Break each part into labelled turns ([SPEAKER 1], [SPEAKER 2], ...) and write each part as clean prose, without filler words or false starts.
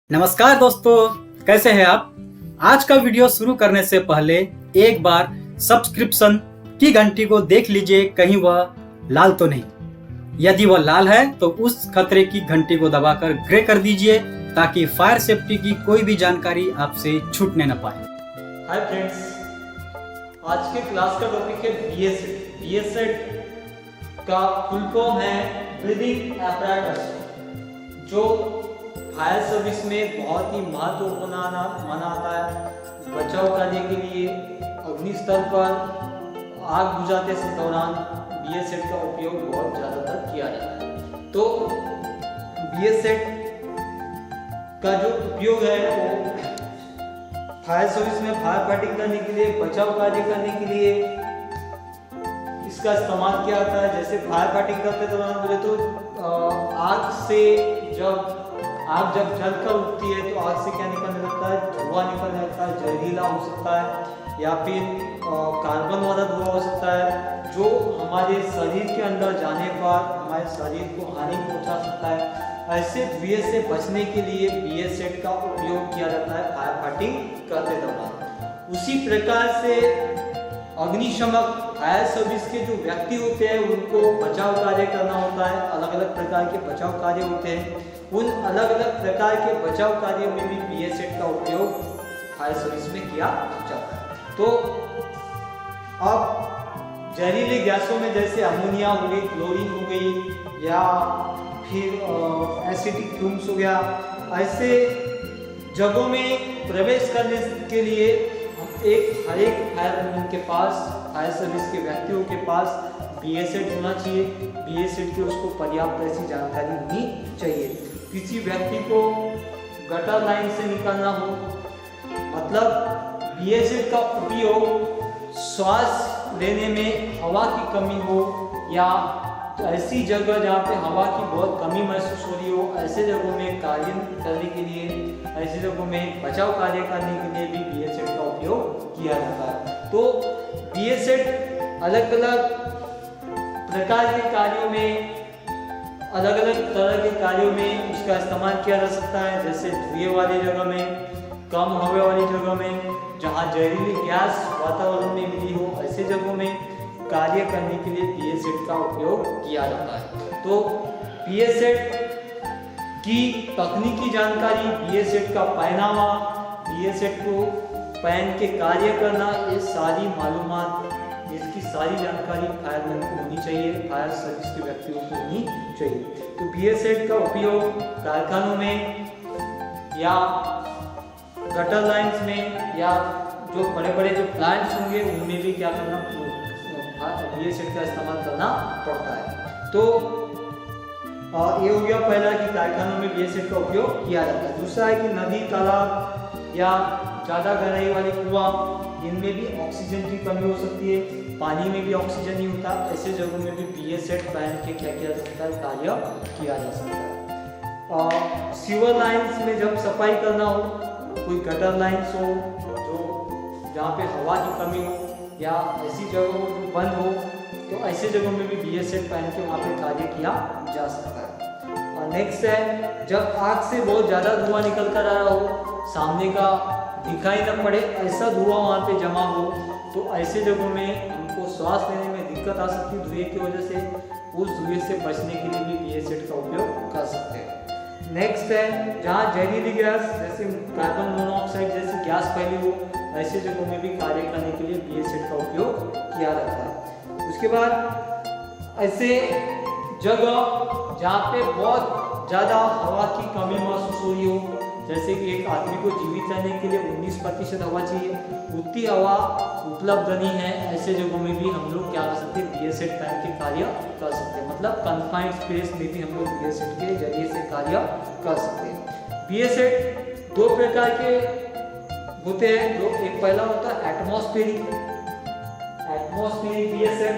[SPEAKER 1] नमस्कार दोस्तों, कैसे हैं आप। आज का वीडियो शुरू करने से पहले एक बार सब्सक्रिप्शन की घंटी को देख लीजिए, कहीं वह लाल तो नहीं। यदि वह लाल है तो उस खतरे की घंटी को दबाकर ग्रे कर दीजिए ताकि फायर सेफ्टी की कोई भी जानकारी आपसे छूटने न पाए।
[SPEAKER 2] हाय फ्रेंड्स, आज के क्लास का टॉपिक है बीएसएड। बीएसएड का फुल फॉर्म है ब्रीदिंग एपरेटस, जो फायर सर्विस में बहुत ही महत्वपूर्ण माना आता है। बचाव कार्य के लिए अग्नि स्थल पर आग बुझाते से दौरान बीएसएड का उपयोग बहुत ज़्यादातर किया जाता है। तो बीएसएड का जो उपयोग है वो फायर सर्विस में फायर फाइटिंग करने के लिए, बचाव कार्य करने के लिए इसका इस्तेमाल किया जाता है। जैसे फायर फाइटिंग करते दौरान बोले तो आग जब जलकर उठती है तो आग से क्या निकलने लगता है, धुआं निकलने लगता है। जहरीला हो सकता है या फिर कार्बन वाला धुआं हो सकता है, जो हमारे शरीर के अंदर जाने पर हमारे शरीर को हानि पहुंचा सकता है। ऐसे धुएं से बचने के लिए बीएसएड का उपयोग किया जाता है फायर फाइटिंग करते दौरान। उसी प्रकार से अग्निशमक फायर सर्विस के जो व्यक्ति होते हैं उनको बचाव कार्य करना होता है। अलग अलग प्रकार के बचाव कार्य होते हैं। उन अलग अलग प्रकार के बचाव कार्यों में भी बीएसएड का उपयोग फायर सर्विस में किया जाता है। तो अब जहरीली गैसों में जैसे अमोनिया हो गई, क्लोरीन हो गई या फिर एसिडिक फ्यूम्स हो गया, ऐसे जगहों में प्रवेश करने के लिए हर एक फायरमैन के पास, फायर सर्विस के व्यक्तियों के पास बीएसएड होना चाहिए। बीएसएड की उसको पर्याप्त ऐसी जानकारी होनी चाहिए। किसी व्यक्ति को गटर लाइन से निकलना हो, मतलब बीएसएड का उपयोग श्वास लेने में हवा की कमी हो या ऐसी जगह जहाँ पे हवा की बहुत कमी महसूस हो रही हो, ऐसे जगहों में कार्य करने के लिए, ऐसी जगहों में बचाव कार्य करने के लिए भी बीएसएड का उपयोग किया जाता है। तो बीएसएड अलग अलग प्रकार के कार्यों में, अलग अलग तरह के कार्यों में उसका इस्तेमाल किया जा सकता है। जैसे धुएं वाली जगह में, कम हवा वाली जगह में, जहाँ जहरीली गैस वातावरण में मिली हो, ऐसे जगहों में कार्य करने के लिए बीएसएड का उपयोग किया जाता है। तो बीएसएड की तकनीकी जानकारी, बीएसएड का पहनावा, बीएसएड को पहन के कार्य करना, ये सारी मालूमात, इसकी सारी जानकारी फायरमैन को होनी चाहिए, फायर सर्विस के व्यक्तियों को होनी चाहिए। तो बीएसएड का उपयोग कारखानों में या गटर लाइन्स में या जो बड़े बड़े जो प्लांट्स होंगे उनमें भी क्या करना, बीएसएड का इस्तेमाल करना पड़ता है। तो ये हो गया पहला कि कारखानों में बीएसएड का उपयोग किया जाता है। दूसरा है कि नदी, तालाब या ज़्यादा गहराई वाले कुआं, इनमें भी ऑक्सीजन की कमी हो सकती है। पानी में भी ऑक्सीजन नहीं होता, ऐसे जगहों में भी बीएसएड पहन के क्या किया जा सकता है, कार्य किया जा सकता है। सीवर लाइन्स में जब सफाई करना हो, कोई गटर लाइन्स हो जो जहाँ पे हवा की कमी हो या ऐसी जगहों में बंद हो, तो ऐसे जगहों में भी बीएसएड पहन के वहाँ पे कार्य किया जा सकता है। और नेक्स्ट है, जब आग से बहुत ज़्यादा धुआं निकल कर आ रहा हो, सामने का दिखाई न पड़े, ऐसा धुआं वहाँ पे जमा हो, तो ऐसे जगहों में हमको सांस लेने में दिक्कत आ सकती है धुएं की वजह से। उस धुएं से बचने के लिए भी बीएसएड का उपयोग कर सकते हैं। नेक्स्ट है, जहाँ जहरीली गैस जैसे कार्बन मोनोऑक्साइड जैसी गैस फैली हो, ऐसे जगहों में भी कार्य करने के लिए बीएसएड का उपयोग किया जाता है। उसके बाद ऐसे जगह जहाँ पे बहुत ज़्यादा हवा की कमी महसूस हो रही हो, जैसे कि एक आदमी को जीवित रहने के लिए 19% हवा चाहिए, उतनी हवा उपलब्ध नहीं है, ऐसे जगहों में भी हम लोग क्या कर सकते हैं, बीएसएड पहन के कार्य कर सकते हैं। मतलब कन्फाइंड स्पेस में भी हम लोग बीएसएड के जरिए से कार्य कर सकते हैं। बीएसएड दो प्रकार के होते हैं। जो एक पहला होता है एटमॉस्फेरिक बीएसएड,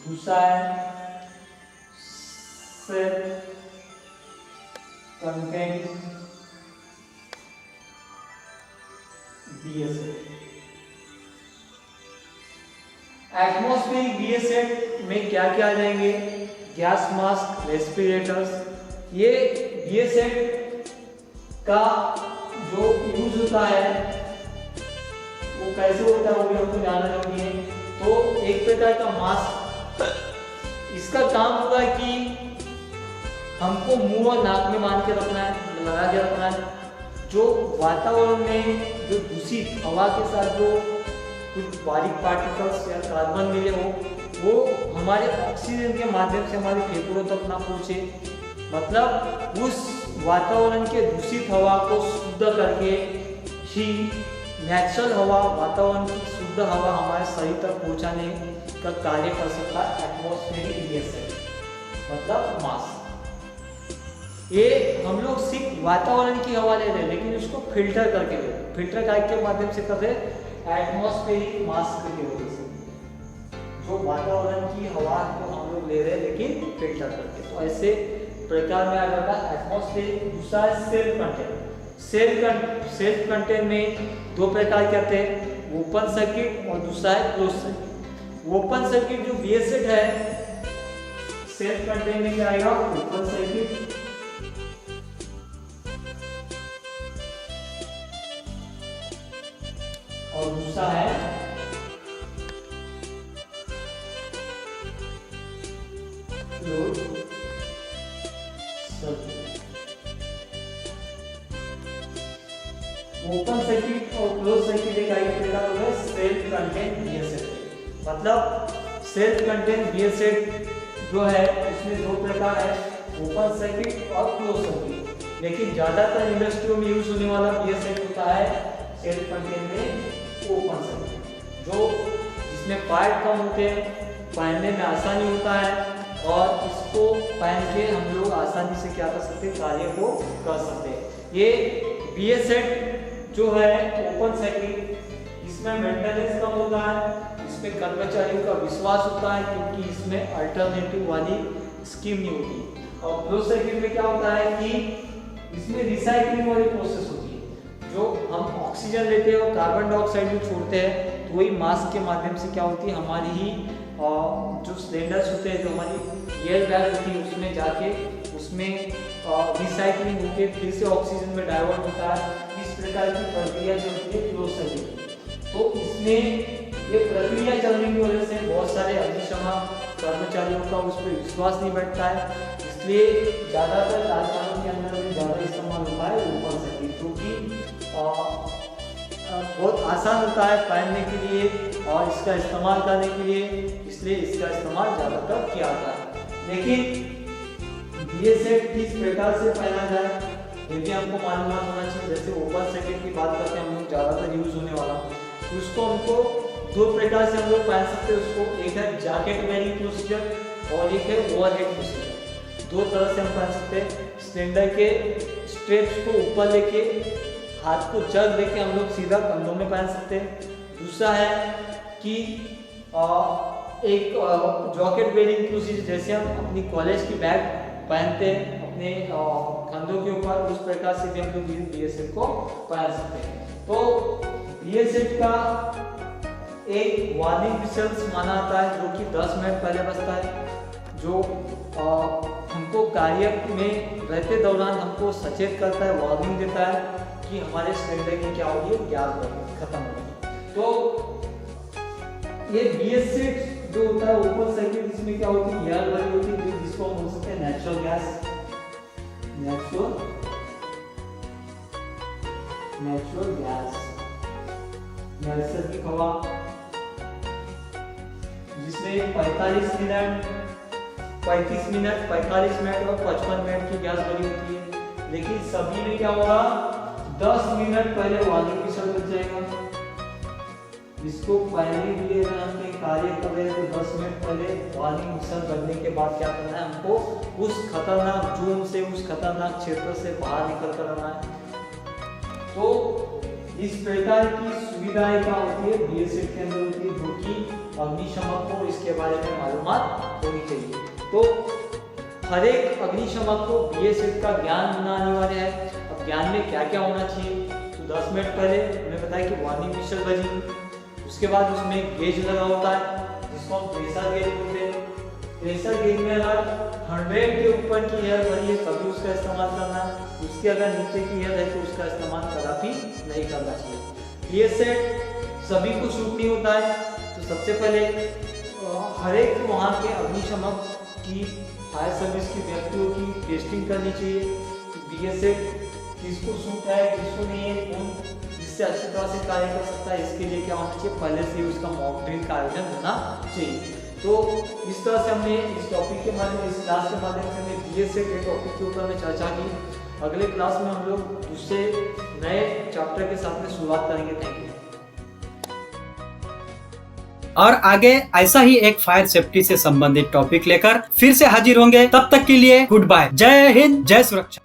[SPEAKER 2] दूसरा है self contained BS set. Atmospheric BS set में क्या क्या आ जाएंगे? Gas mask, respirators. ये BS सेट का जो यूज होता है वो कैसे होता है वो भी हमको जानना जरूरी है। तो एक प्रकार का मास्क, इसका काम होगा कि हमको मुंह और नाक में मान के रखना है, लगा के रखना है। जो वातावरण में जो दूषित हवा के साथ जो कुछ बारीक पार्टिकल्स या कार्बन मिले हो वो हमारे ऑक्सीजन के माध्यम से हमारे फेफड़ों तक ना पहुँचे, मतलब उस वातावरण के दूषित हवा को शुद्ध करके ही नेचुरल हवा, वातावरण की शुद्ध हवा हमारे शरीर तक पहुंचाने का कार्य कर सकता है एटमॉस्फेरिक गैस है, मतलब मास्क। ये हम लोग सिर्फ वातावरण की हवा ले रहे हैं लेकिन उसको फिल्टर करके ले रहे हैं, फिल्टर के माध्यम से कर रहे हैं एटमॉस्फेरिक मास्क की वजह से। जो वातावरण की हवा को हम लोग ले रहे हैं लेकिन फिल्टर करके, तो ऐसे प्रकार में आ जाता है एटमॉस्फेरिक। दूसरा है सेल्फ कंटेन। सेल्फ कंटेन में दो प्रकार के आते हैं, ओपन सर्किट और दूसरा है क्लोज सर्किट। ओपन सर्किट जो BS सेट है, सेल्फ कंटेन में क्या आएगा? Open circuit. और दूसरा है क्लोज सर्किट। ओपन सर्किट और क्लोज सर्किट एक सेल्फ कंटेन BS सेट। मतलब सेल्फ कंटेन BS सेट जो है इसमें दो प्रकार है, ओपन सर्किट और क्लोज सर्किट। लेकिन ज्यादातर इंडस्ट्रियों में यूज होने वाला BS सेट होता है सेल्फ कंटेन में ओपन सर्किट, जो इसमें पार्ट कम होते हैं, पहनने में आसानी होता है और इसको पहन के हम लोग आसानी से क्या कर सकते हैं? कार्य को कर सकते हैं। ये BS सेट जो है ओपन सर्किट, इसमें मेंटेनेंस कम होता है, इसमें कर्मचारियों का विश्वास होता है क्योंकि इसमें अल्टरनेटिव वाली स्कीम नहीं होती। और क्लोज सर्किट में क्या होता है कि इसमें रिसाइकलिंग वाली प्रोसेस होती है। जो हम ऑक्सीजन लेते हैं और कार्बन डाइऑक्साइड जो छोड़ते हैं तो वही मास्क के माध्यम से क्या होती है? हमारी ही जो सिलेंडर्स होते हैं, जो हमारी एयर बैग होती है, उसमें जाके उसमें रिसाइकलिंग होकर फिर से ऑक्सीजन में डाइवर्ट होता है। इस प्रकार की प्रक्रिया चलती है क्लोज सर्किट। तो इसमें ये प्रक्रिया चलने की वजह से बहुत सारे अग्निशमन कर्मचारियों का उस पर विश्वास नहीं बैठता है, इसलिए ज़्यादातर कारखानों के अंदर में ज़्यादा इस्तेमाल होता है ओपन सर्किट, क्योंकि बहुत आसान होता है पहनने के लिए और इसका इस्तेमाल करने के लिए, इसलिए इसका इस्तेमाल ज़्यादातर किया जाता है। लेकिन BS सेट किस प्रकार से पहना जाए ये भी हमको मालूमात होना चाहिए। जैसे ओपन सर्किट की बात करते हैं हम लोग, ज़्यादातर यूज होने वाला, उसको हमको दो प्रकार से हम लोग पहन सकते हैं उसको। एक है जैकेट वेयरिंग प्रोसीजर और एक है ओवरहेड प्रोसीजर। दो तरह से हम पहन सकते हैं। सिलेंडर के स्ट्रेप्स को ऊपर लेके हाथ को जग लेके हम लोग सीधा कंधों में पहन सकते हैं। दूसरा है कि एक जैकेट वेयरिंग प्रोसीजर, जैसे हम अपनी कॉलेज की बैग पहनते हैं अपने कंधों के ऊपर, उस प्रकार से भी हम लोग BS सेट को पहन सकते हैं। तो BS सेट का एक वार्निंग विशेष माना आता है जो कि 10 मिनट पहले बजता है, जो हमको कार्य में रहते दौरान हमको सचेत करता है, वार्निंग देता है कि हमारे सिलेंडर की क्या होगी, गैस खत्म होगी। तो ये BS सेट जो होता है ओपन सर्किट, इसमें क्या होती है? एयर भरी होती है जिसको हम बोल सकते हैं नेचुरल गैस, नेचुरल गैस, नैसर्गिक हवा, जिसमें 35 मिनट, 35 मिनट, 45 मिनट और 55 मिनट की गैस भरी होती है। लेकिन सभी में क्या होगा? 10 मिनट पहले वार्निंग विशेष बज जाएगा। इसको पहले भी अगर हम कहीं कार्य कर रहे हैं तो 10 मिनट पहले वार्निंग विशेष बजने के बाद क्या करना है? हमको उस खतरनाक जोन से, उस खतरनाक क्षेत्र से बाहर निकल कर आना है। तो इस प्रकार की सुविधाएं क्या होती है? BS सेट के अंदर होती है, जो कि अग्निशमन को इसके बारे में मालूमात होनी चाहिए। तो हर एक अग्निशमन को BS सेट का ज्ञान होना अनिवार्य है। अब ज्ञान में क्या क्या होना चाहिए? तो 10 मिनट पहले हमने बताया कि वार्निंग विशेष बजी, उसके बाद उसमें गेज लगा होता है जिसको हम प्रेशर गेज बोलते हैं। प्रेशर गेज में अगर 100 के ऊपर की एयर भरी है तभी उसका इस्तेमाल करना है, उसके अगर नीचे की एयर है तो उसका इस्तेमाल कदापि नहीं करना चाहिए। ये सेट सभी को सूट नहीं होता है। तो सबसे पहले हर एक वहाँ के अग्निशमक की, फायर सर्विस की व्यक्तियों की टेस्टिंग करनी चाहिए कि BS8 किसको सूट है किसको नहीं है, कौन जिससे अच्छी तरह से कार्य कर सकता है। इसके लिए क्या होना चाहिए, पहले से ही उसका मॉक ड्रिल का आयोजन होना चाहिए। तो इस तरह से हमने इस टॉपिक के माध्यम, इस क्लास के माध्यम से हमने BS8 के टॉपिक के ऊपर में चर्चा की। अगले क्लास में हम लोग दूसरे नए चैप्टर के साथ में शुरुआत करेंगे। Thank you.
[SPEAKER 1] और आगे ऐसा ही एक फायर सेफ्टी से संबंधित टॉपिक लेकर फिर से हाजिर होंगे। तब तक के लिए गुड बाय। जय हिंद, जय सुरक्षा।